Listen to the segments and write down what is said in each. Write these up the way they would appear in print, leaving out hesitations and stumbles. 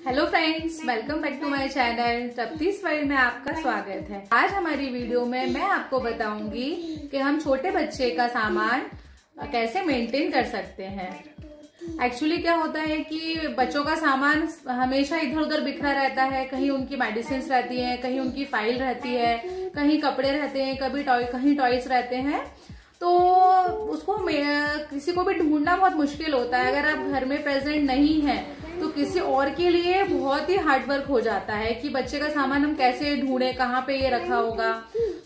Hello friends, welcome back to my channel तप्तीस world में आपका स्वागत है। आज हमारी वीडियो में मैं आपको बताऊंगी कि हम छोटे बच्चे का सामान कैसे मेंटेन कर सकते हैं। एक्चुअली क्या होता है कि बच्चों का सामान हमेशा इधर उधर बिखरा रहता है। कहीं उनकी मेडिसिन रहती है, कहीं उनकी फाइल रहती है, कहीं कपड़े रहते हैं, कहीं टॉयज रहते हैं। तो उसको किसी को भी ढूंढना बहुत मुश्किल होता है। अगर आप घर में प्रेजेंट नहीं है तो किसी और के लिए बहुत ही हार्ड वर्क हो जाता है कि बच्चे का सामान हम कैसे ढूंढें, कहाँ पे ये रखा होगा।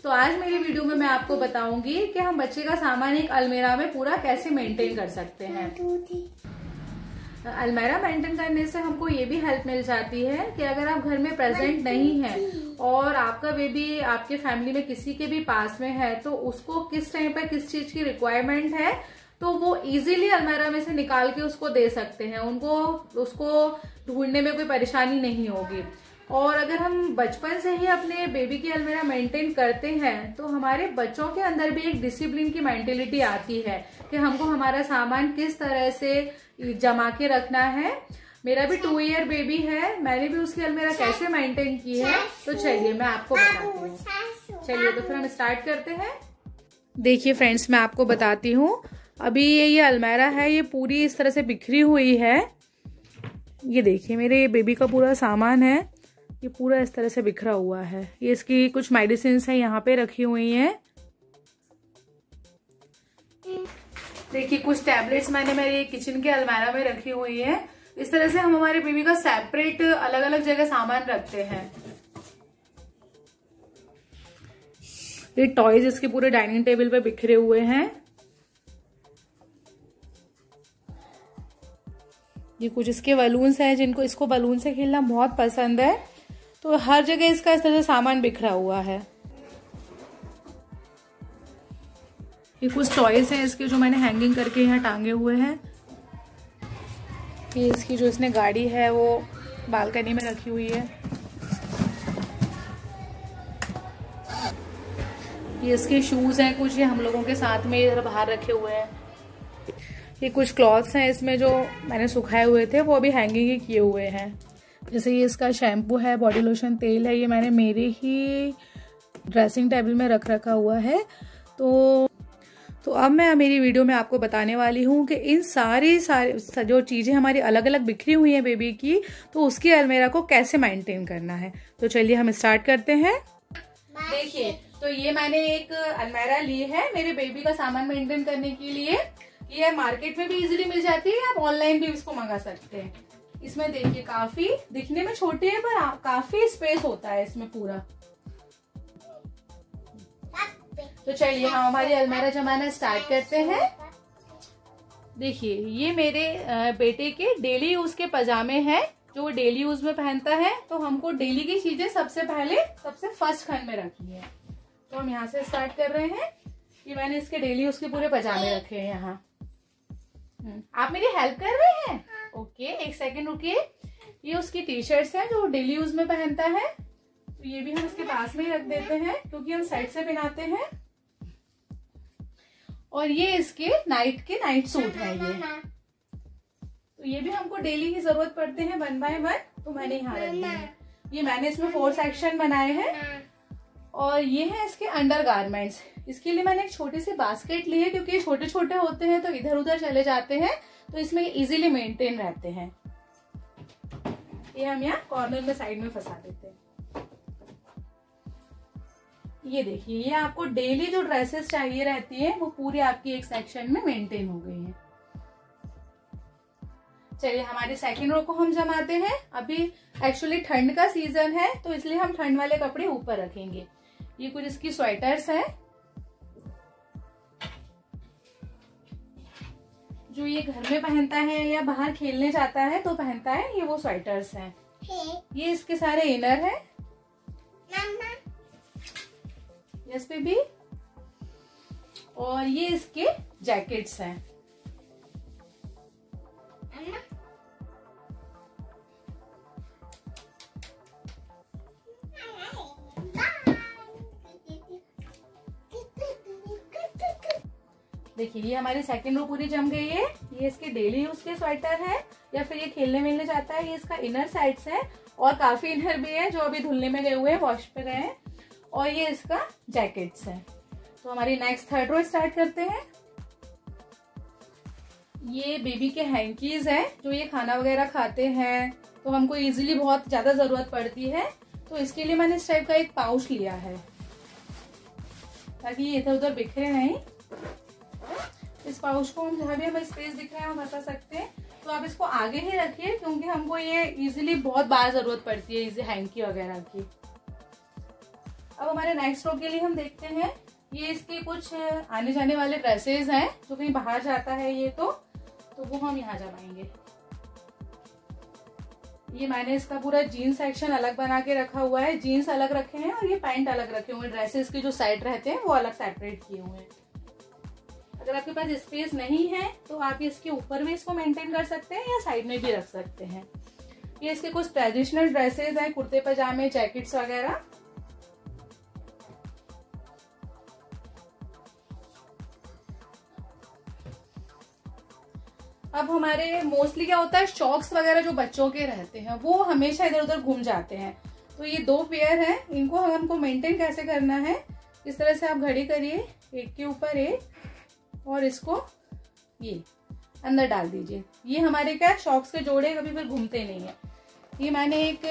तो आज मेरी वीडियो में मैं आपको बताऊंगी कि हम बच्चे का सामान एक अलमीरा में पूरा कैसे मेंटेन कर सकते हैं। अलमीरा मेंटेन करने से हमको ये भी हेल्प मिल जाती है कि अगर आप घर में प्रेजेंट नहीं है और आपका बेबी आपके फैमिली में किसी के भी पास में है तो उसको किस टाइम पर किस चीज की रिक्वायरमेंट है तो वो इजीली अलमीरा में से निकाल के उसको दे सकते हैं। उसको ढूंढने में कोई परेशानी नहीं होगी। और अगर हम बचपन से ही अपने बेबी की अलमीरा मेंटेन करते हैं तो हमारे बच्चों के अंदर भी एक डिसिप्लिन की मेंटेलिटी आती है कि हमको हमारा सामान किस तरह से जमा के रखना है। मेरा भी 2 ईयर बेबी है, मैंने भी उसकी अलमीरा कैसे मेंटेन की है तो चलिए मैं आपको बताती हूँ। चलिए तो फिर हम स्टार्ट करते हैं। देखिए फ्रेंड्स, मैं आपको बताती हूँ। अभी ये अलमीरा है, ये पूरी इस तरह से बिखरी हुई है। ये देखिए मेरे बेबी का पूरा सामान है, ये पूरा इस तरह से बिखरा हुआ है। ये इसकी कुछ मेडिसिन है यहाँ पे रखी हुई हैं। देखिए कुछ टैबलेट्स मैंने मेरे किचन के अलमीरा में रखी हुई है। इस तरह से हम हमारे बेबी का सेपरेट अलग अलग जगह सामान रखते हैं। ये टॉयज इसके पूरे डाइनिंग टेबल पे बिखरे हुए हैं। ये कुछ इसके बलून्स हैं जिनको इसको बलून से खेलना बहुत पसंद है, तो हर जगह इसका इस तरह से सामान बिखरा हुआ है। ये कुछ टॉयज हैं इसके जो मैंने हैंगिंग करके यहाँ टांगे हुए हैं। ये इसकी जो इसने गाड़ी है वो बालकनी में रखी हुई है। ये इसके शूज हैं कुछ, ये हम लोगों के साथ में इधर बाहर रखे हुए हैं। ये कुछ क्लॉथ्स हैं इसमें जो मैंने सुखाए हुए थे, वो अभी हैंगिंग ही किए हुए हैं। जैसे ये इसका शैम्पू है, बॉडी लोशन, तेल है, ये मैंने मेरे ही ड्रेसिंग टेबल में रखा हुआ है। तो अब मैं मेरी वीडियो में आपको बताने वाली हूँ कि इन सारी जो चीज़ें हमारी अलग अलग बिखरी हुई हैं बेबी की, तो उसकी अलमीरा को कैसे मेंटेन करना है। तो चलिए हम स्टार्ट करते हैं। देखिए तो ये मैंने एक अलमीरा ली है मेरे बेबी का सामान मेंटेन करने के लिए। ये मार्केट में भी इजीली मिल जाती है, आप ऑनलाइन भी इसको मंगा सकते हैं। इसमें देखिए काफी दिखने में छोटी है पर काफी स्पेस होता है इसमें पूरा। तो चलिए हम हमारी अलमीरा जमाना स्टार्ट करते हैं। देखिए ये मेरे बेटे के डेली यूज के पजामे हैं जो वो डेली यूज में पहनता है। तो हमको डेली की चीजें सबसे फर्स्ट खंड में रखनी है। तो हम यहाँ से स्टार्ट कर रहे हैं। ये मैंने इसके डेली उसके पूरे पजामे रखे हैं यहाँ। आप मेरी हेल्प कर रहे हैं? ओके, एक सेकंड रुकिए। ये उसकी टी शर्ट्स हैं जो डेली यूज में पहनता है, तो ये भी हम इसके पास में ही रख देते हैं क्योंकि हम साइड से पहनाते हैं। और ये इसके नाइट सूट है ये, तो ये भी हमको डेली की जरूरत पड़ते हैं 1 बाय 1, तो मैंने यहाँ रख दिया। ये मैंने इसमें 4 सेक्शन बनाए हैं। और ये है इसके अंडर गारमेंट्स। इसके लिए मैंने एक छोटी सी बास्केट ली है क्योंकि ये छोटे छोटे होते हैं तो इधर उधर चले जाते हैं, तो इसमें इजीली मेंटेन रहते हैं। ये हम यहाँ कॉर्नर में साइड में फंसा देते हैं। ये देखिए ये आपको डेली जो ड्रेसेस चाहिए रहती है वो पूरी आपकी एक सेक्शन में मेंटेन हो गई है। चलिए हमारे सेकंड रो को हम जमाते हैं। अभी एक्चुअली ठंड का सीजन है तो इसलिए हम ठंड वाले कपड़े ऊपर रखेंगे। ये कुछ इसकी स्वेटर्स हैं जो ये घर में पहनता है या बाहर खेलने जाता है तो पहनता है। ये वो स्वेटर्स हैं। ये इसके सारे इनर हैं। Yes baby. और ये इसके जैकेट्स हैं। देखिए ये हमारी सेकंड रो पूरी जम गई है। ये इसके डेली यूज के स्वेटर है। या फिर ये खेलने मिलने जाता है। ये इसका इनर साइड्स है और काफी इनर भी है जो अभी धुलने में गए हुए हैं, वॉश पे गए हैं। और ये इसका जैकेट्स है। तो हमारी नेक्स्ट थर्ड रो स्टार्ट करते हैं। ये बेबी के हैंकीज हैं जो ये खाना वगैरह खाते हैं तो हमको इजीली बहुत ज्यादा जरूरत पड़ती है, तो इसके लिए मैंने इस टाइप का एक पाउच लिया है ताकि ये इधर उधर बिखरे नहीं। इस पाउच को हम जहाँ भी हमें स्पेस दिख रहा है हम फंसा सकते हैं। तो आप इसको आगे ही रखिए क्योंकि हमको ये इजीली बहुत बार जरूरत पड़ती है इजी हैंकी वगैरह की। अब हमारे नेक्स्ट रो के लिए हम देखते हैं। ये इसके कुछ आने जाने वाले ड्रेसेस हैं जो कहीं बाहर जाता है ये तो वो हम यहाँ जमाएंगे। ये मैंने इसका पूरा जीन्स सेक्शन अलग बना के रखा हुआ है। जीन्स अलग रखे हैं और ये पैंट अलग रखे हुए हैं। ड्रेसेस के जो साइड रहते हैं वो अलग सेपरेट किए हुए हैं। अगर आपके पास स्पेस नहीं है तो आप इसके ऊपर भी इसको मेंटेन कर सकते हैं या साइड में भी रख सकते हैं। ये इसके कुछ ट्रेडिशनल ड्रेसेस हैं, कुर्ते पजामे, जैकेट्स वगैरह। अब हमारे मोस्टली क्या होता है, शॉक्स वगैरह जो बच्चों के रहते हैं वो हमेशा इधर उधर घूम जाते हैं। तो ये 2 पेयर हैं, इनको हमको मेंटेन कैसे करना है, इस तरह से आप घड़ी करिए, एक के ऊपर एक और इसको ये अंदर डाल दीजिए। ये हमारे क्या शॉक्स के जोड़े कभी फिर घूमते नहीं है। ये मैंने एक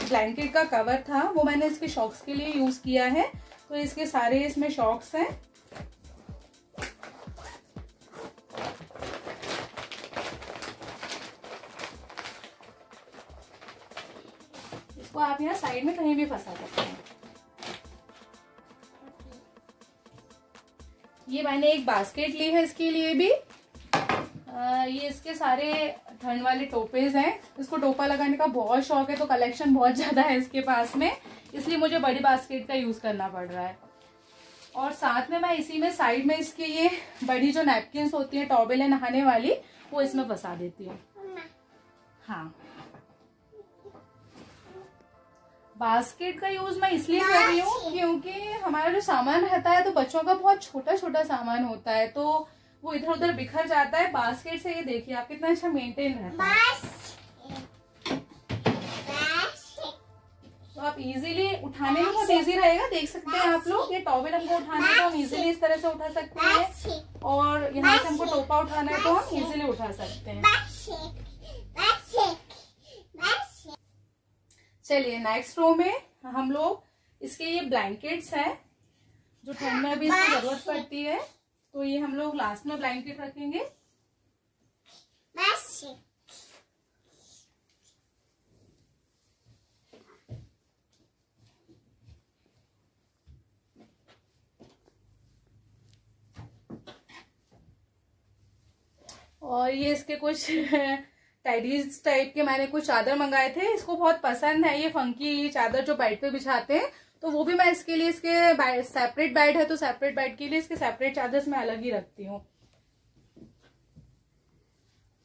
ब्लैंकेट का कवर था वो मैंने इसके शॉक्स के लिए यूज किया है। तो इसके सारे इसमें शॉक्स हैं। इसको आप यहाँ साइड में कहीं भी फंसा सकते हैं। ये मैंने एक बास्केट ली है इसके लिए भी। ये इसके सारे ठंड वाले टोपेज हैं। इसको टोपा लगाने का बहुत शौक है तो कलेक्शन बहुत ज्यादा है इसके पास में, इसलिए मुझे बड़ी बास्केट का यूज करना पड़ रहा है। और साथ में मैं इसी में साइड में इसके ये बड़ी जो नैपकिन्स होती है टॉवेल है नहाने वाली वो इसमें फंसा देती हूँ। हाँ, बास्केट का यूज मैं इसलिए कर रही हूँ क्योंकि हमारा जो सामान रहता है तो बच्चों का बहुत छोटा छोटा सामान होता है तो वो इधर उधर बिखर जाता है। बास्केट से ये देखिए आप कितना अच्छा मेंटेन रहता है। तो आप इजीली उठाने में बहुत इजी रहेगा। देख सकते हैं आप लोग, ये टॉवेल हमको उठाना है तो हम इजीली इस तरह से उठा सकते हैं और यहाँ से हमको टोपा उठाना है तो हम इजीली उठा सकते हैं। चलिए नेक्स्ट रो में हम लोग इसके ये ब्लैंकेट्स हैं जो ठंड में अभी इसकी जरूरत पड़ती है तो ये हम लोग लास्ट में ब्लैंकेट रखेंगे। और ये इसके कुछ टेडीज टाइप के मैंने कुछ चादर मंगाए थे, इसको बहुत पसंद है ये फंकी चादर जो बेड पे बिछाते हैं तो वो भी मैं इसके लिए, इसके सेपरेट बेड है तो सेपरेट बेड के लिए इसके सेपरेट चादर्स मैं अलग ही रखती हूँ।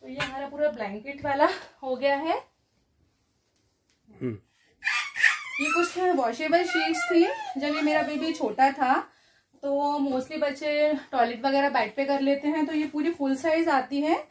तो ये हमारा पूरा ब्लैंकेट वाला हो गया है। ये कुछ वॉशेबल शीट्स थी। जब ये मेरा बेबी छोटा था तो मोस्टली बच्चे टॉयलेट वगैरह बेड पे कर लेते हैं तो ये पूरी फुल साइज आती है।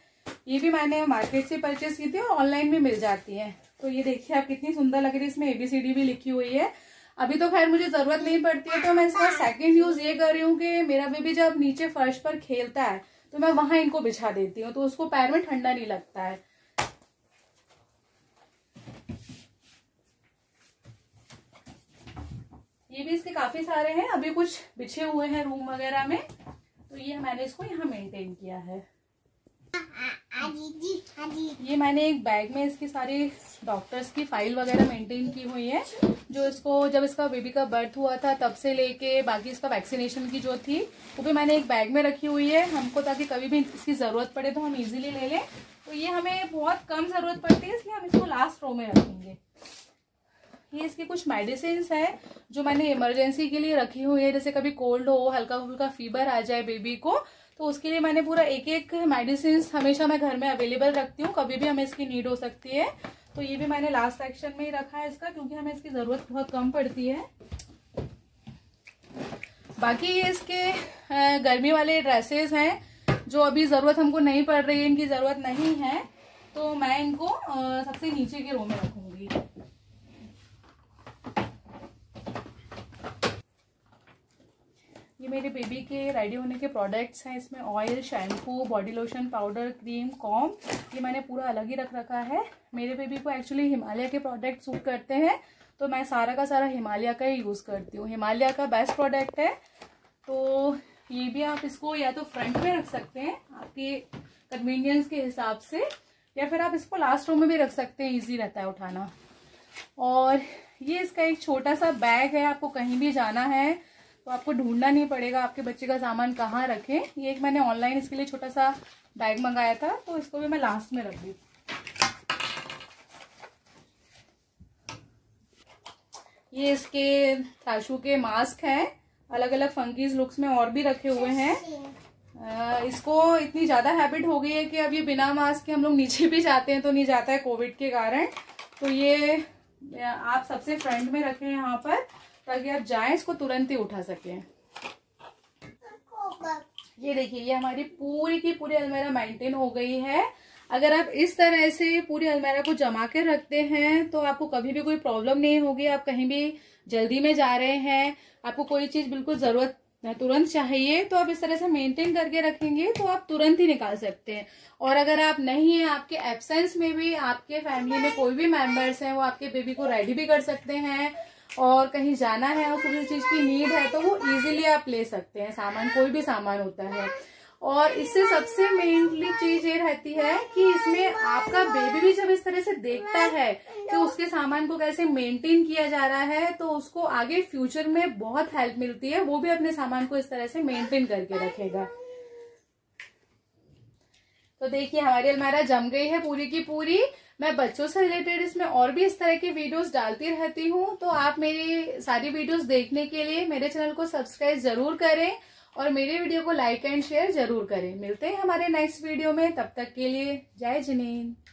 ये भी मैंने मार्केट से परचेस की थी और ऑनलाइन भी मिल जाती है। तो ये देखिए आप कितनी सुंदर लग रही है, इसमें ABCD भी लिखी हुई है। अभी तो खैर मुझे जरूरत नहीं पड़ती है तो मैं इसका सेकंड यूज ये कर रही हूँ कि मेरा बेबी जब नीचे फर्श पर खेलता है तो मैं वहां इनको बिछा देती हूँ तो उसको पैर में ठंडा नहीं लगता है। ये भी इसके काफी सारे हैं, अभी कुछ बिछे हुए हैं रूम वगैरह में तो ये मैंने इसको यहाँ मेंटेन किया है। ये मैंने एक बैग में इसकी सारी डॉक्टर्स की फाइल वगैरह मेंटेन की हुई है जो इसको जब इसका बेबी का बर्थ हुआ था तब से लेके बाकी इसका वैक्सीनेशन की जो थी वो भी मैंने एक बैग में रखी हुई है हमको, ताकि कभी भी इसकी जरूरत पड़े तो हम इजीली ले लें। तो ये हमें बहुत कम जरूरत पड़ती है इसलिए हम इसको लास्ट रो में रखेंगे। ये इसकी कुछ मेडिसिन है जो मैंने इमरजेंसी के लिए रखी हुई है, जैसे कभी कोल्ड हो, हल्का फुल्का फीवर आ जाए बेबी को तो उसके लिए मैंने पूरा एक एक मेडिसिन हमेशा मैं घर में अवेलेबल रखती हूँ, कभी भी हमें इसकी नीड हो सकती है। तो ये भी मैंने लास्ट सेक्शन में ही रखा है इसका क्योंकि हमें इसकी जरूरत बहुत कम पड़ती है। बाकी ये इसके गर्मी वाले ड्रेसेस हैं जो अभी जरूरत हमको नहीं पड़ रही है, इनकी जरूरत नहीं है तो मैं इनको सबसे नीचे के रो में रखूंगी। ये मेरे बेबी के रेडी होने के प्रोडक्ट्स हैं। इसमें oil, shampoo, body lotion, powder, cream, com, ये मैंने पूरा अलग ही रख रखा है। मेरे बेबी को एक्चुअली हिमालय के प्रोडक्ट सूट करते हैं, तो मैं सारा का सारा हिमालय का ही यूज़ करती हूँ। हिमालय का बेस्ट प्रोडक्ट है। तो ये भी आप इसको या तो फ्रंट में रख सकते हैं आपके कन्वीनियंस के हिसाब से, या फिर आप इसको लास्ट रो में भी रख सकते हैं, ईजी रहता है उठाना। और ये इसका एक छोटा सा बैग है। आपको कहीं भी जाना है तो आपको ढूंढना नहीं पड़ेगा आपके बच्चे का सामान कहाँ रखें। ये एक मैंने ऑनलाइन इसके लिए छोटा सा बैग मंगाया था, तो इसको भी मैं लास्ट में रख दी। ये इसके साशू के मास्क हैं, अलग अलग फंकीज लुक्स में और भी रखे हुए हैं। इसको इतनी ज्यादा हैबिट हो गई है कि अब ये बिना मास्क के हम लोग नीचे भी जाते हैं तो नहीं जाता है कोविड के कारण। तो ये आप सबसे फ्रंट में रखें यहाँ पर, ताकि आप जाएं इसको तुरंत ही उठा सकें। ये देखिए, ये हमारी पूरी की पूरी अलमीरा मेंटेन हो गई है। अगर आप इस तरह से पूरी अलमीरा को जमा के रखते हैं तो आपको कभी भी कोई प्रॉब्लम नहीं होगी। आप कहीं भी जल्दी में जा रहे हैं, आपको कोई चीज बिल्कुल जरूरत तुरंत चाहिए, तो आप इस तरह से मेंटेन करके रखेंगे तो आप तुरंत ही निकाल सकते हैं। और अगर आप नहीं है, आपके एब्सेंस में भी आपके फैमिली में कोई भी मेंबर्स हैं, वो आपके बेबी को रेडी भी कर सकते हैं। और कहीं जाना है और किसी चीज की नीड है तो वो इजीली आप ले सकते हैं सामान, कोई भी सामान होता है। और इससे सबसे मेनली चीज ये रहती है कि इसमें आपका बेबी भी जब इस तरह से देखता है कि उसके सामान को कैसे मेंटेन किया जा रहा है, तो उसको आगे फ्यूचर में बहुत हेल्प मिलती है। वो भी अपने सामान को इस तरह से मेंटेन करके रखेगा। तो देखिए, हमारी अलमारी जम गई है पूरी की पूरी। मैं बच्चों से रिलेटेड इसमें और भी इस तरह की वीडियोस डालती रहती हूँ, तो आप मेरी सारी वीडियोस देखने के लिए मेरे चैनल को सब्सक्राइब जरूर करें और मेरे वीडियो को लाइक एंड शेयर जरूर करें। मिलते हैं हमारे नेक्स्ट वीडियो में, तब तक के लिए जय जिनेंद्र।